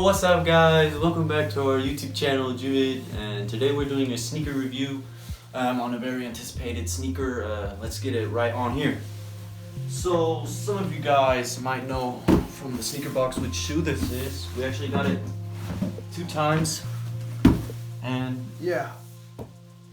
what's up guys? Welcome back to our YouTube channel, Jude, and today we're doing a sneaker review on a very anticipated sneaker. Let's get it right on here. So some of you guys might know from the sneaker box which shoe this is. We actually got it 2 times, and yeah.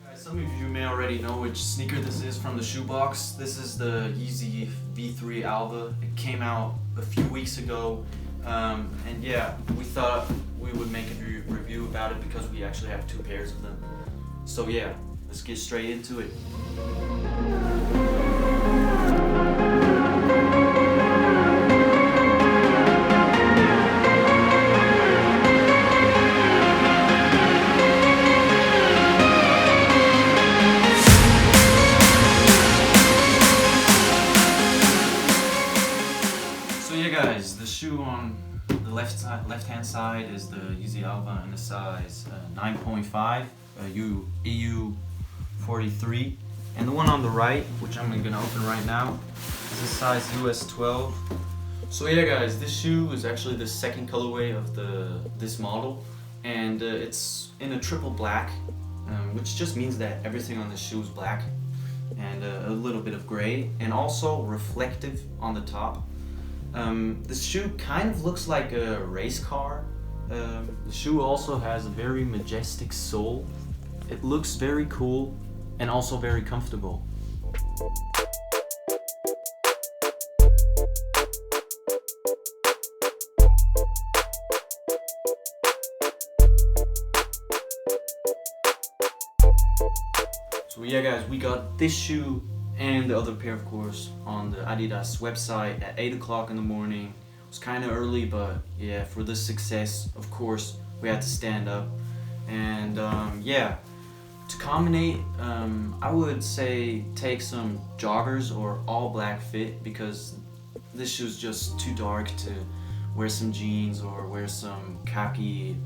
Guys, some of you may already know which sneaker this is from the shoe box. This is the YEEZY V3 Alvah. It came out a few weeks ago. And yeah, we thought we would make a review about it because we actually have 2 pairs of them. So yeah, let's get straight into it. So yeah guys, the shoe on the left-hand side is the YEEZY Alvah in the size 9.5 EU 43, and the one on the right, which I'm gonna open right now, is the size US 12. So yeah guys, this shoe is actually the second colorway of this model, and it's in a triple black, which just means that everything on the shoe is black and a little bit of gray, and also reflective on the top. This shoe kind of looks like a race car. The shoe also has a very majestic sole. It looks very cool and also very comfortable. So yeah guys, we got this shoe and the other pair, of course, on the Adidas website at 8 o'clock in the morning. It was kind of early, but yeah, for the success, of course, we had to stand up. And yeah, to combine, I would say take some joggers or all black fit, because this shoe's just too dark to wear some jeans or wear some khaki,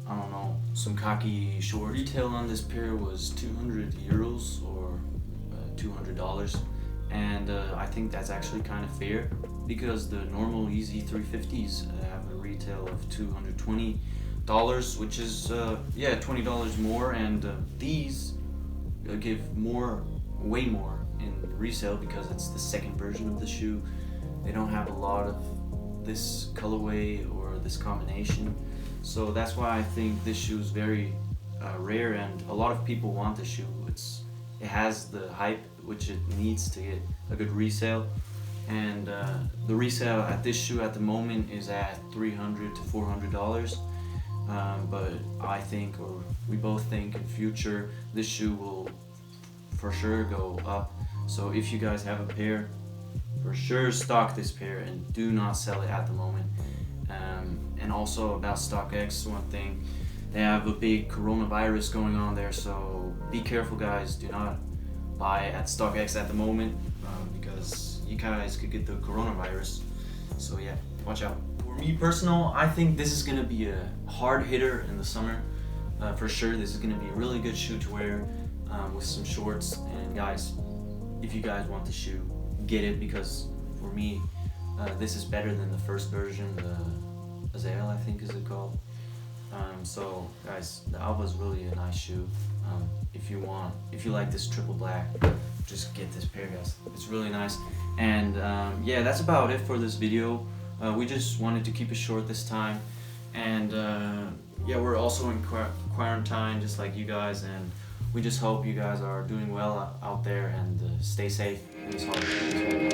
I don't know, some khaki short. Retail on this pair was 200 euros or $200, and I think that's actually kind of fair, because the normal YEEZY 350s have a retail of $220, which is yeah, $20 more, and these give way more in resale because it's the second version of the shoe. They don't have a lot of this colorway or this combination, so that's why I think this shoe is very rare, and a lot of people want this shoe. It has the hype which it needs to get a good resale, and the resale at this shoe at the moment is at $300 to $400, but I think, or we both think, in future this shoe will for sure go up. So if you guys have a pair, for sure stock this pair and do not sell it at the moment. And also about StockX, one thing, they have a big coronavirus going on there, so be careful guys. Do not buy at StockX at the moment, because you guys could get the coronavirus. So yeah, watch out. For me personal, I think this is gonna be a hard hitter in the summer. For sure, this is gonna be a really good shoe to wear with some shorts. And guys, if you guys want the shoe, get it, because for me, this is better than the first version, the Azale, I think is it called. So guys, the Alvah is really a nice shoe. If you like this triple black, just get this pair guys, it's really nice. And yeah, that's about it for this video. We just wanted to keep it short this time, and yeah, we're also in quarantine just like you guys, and we just hope you guys are doing well out there, and stay safe in this holiday.